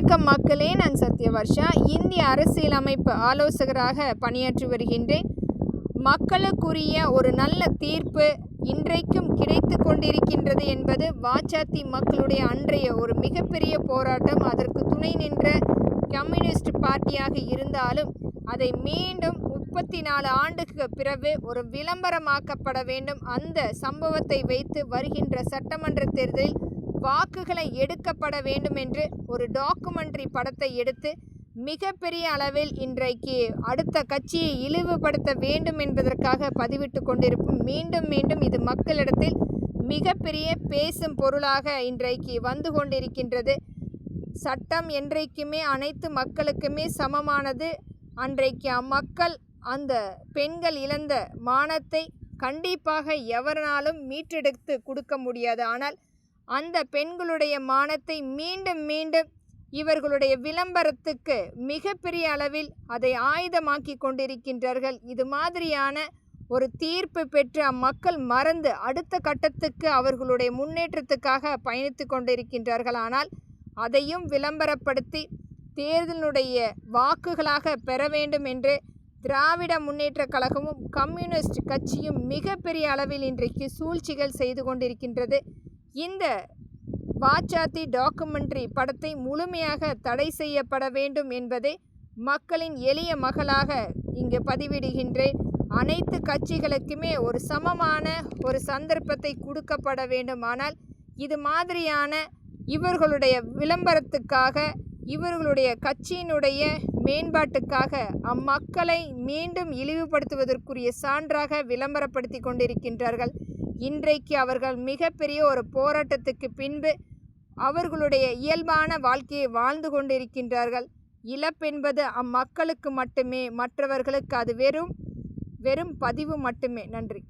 வணக்கம் மக்களே, நான் சத்யவர்ஷா. இந்திய அரசியலமைப்பு ஆலோசகராக பணியாற்றி வருகின்றேன். மக்களுக்குரிய ஒரு நல்ல தீர்ப்பு இன்றைக்கும் கிடைத்து கொண்டிருக்கின்றது என்பது வாச்சாத்தி மக்களுடைய அன்றைய ஒரு மிகப்பெரிய போராட்டம். அதற்கு துணை நின்ற கம்யூனிஸ்ட் பார்ட்டியாக இருந்தாலும் அதை மீண்டும் 34 ஆண்டுக்கு பிறகு ஒரு விளம்பரமாக்கப்பட வேண்டும். அந்த சம்பவத்தை வைத்து வருகின்ற சட்டமன்ற தேர்தலில் வாக்குகளை எடுக்கப்பட வேண்டும் என்று ஒரு டாக்குமெண்ட்ரி படத்தை எடுத்து மிகப்பெரிய அளவில் இன்றைக்கு அடுத்த கட்சியை இழிவுபடுத்த வேண்டும் என்பதற்காக பதிவிட்டு கொண்டிருக்கும். மீண்டும் இது மக்களிடத்தில் மிகப்பெரிய பேசும் பொருளாக இன்றைக்கு வந்து கொண்டிருக்கின்றது. சட்டம் என்றைக்குமே அனைத்து மக்களுக்குமே சமமானது. அன்றைக்கு அம்மக்கள் அந்த பெண்கள் இழந்த மானத்தை கண்டிப்பாக எவராலும் மீட்டெடுத்து கொடுக்க முடியாது. ஆனால் அந்த பெண்களுடைய மானத்தை மீண்டும் இவர்களுடைய விளம்பரத்துக்கு மிகப்பெரிய அளவில் அதை ஆயுதமாக்கி கொண்டிருக்கின்றார்கள். இது மாதிரியான ஒரு தீர்ப்பு பெற்று அம்மக்கள் மறந்து அடுத்த கட்டத்துக்கு அவர்களுடைய முன்னேற்றத்துக்காக பயணித்து கொண்டிருக்கின்றார்கள். ஆனால் அதையும் விளம்பரப்படுத்தி தேர்தலுடைய வாக்குகளாக பெற வேண்டும் என்று திராவிட முன்னேற்ற கழகமும் கம்யூனிஸ்ட் கட்சியும் மிகப்பெரிய அளவில் இன்றைக்கு சூழ்ச்சிகள் செய்து கொண்டிருக்கின்றது. இந்த வாச்சாத்தி டாக்குமெண்ட்ரி படத்தை முழுமையாக தடை செய்யப்பட வேண்டும் என்பதை மக்களின் எளிய மகளாக இங்கு பதிவிடுகின்றேன். அனைத்து கட்சிகளுக்குமே ஒரு சமமான ஒரு சந்தர்ப்பத்தை கொடுக்கப்பட வேண்டும். ஆனால் இது மாதிரியான இவர்களுடைய விளம்பரத்துக்காக, இவர்களுடைய கட்சியினுடைய மேம்பாட்டுக்காக அம்மக்களை மீண்டும் இழிவுபடுத்துவதற்குரிய சான்றாக விளம்பரப்படுத்தி கொண்டிருக்கின்றார்கள். இன்றைக்கு அவர்கள் மிகப்பெரிய ஒரு போராட்டத்துக்கு பின்பு அவர்களுடைய இயல்பான வாழ்க்கையை வாழ்ந்து கொண்டிருக்கின்றார்கள். இழப்பென்பது அம்மக்களுக்கு மட்டுமே, மற்றவர்களுக்கு அது வெறும் பதிவு மட்டுமே. நன்றி.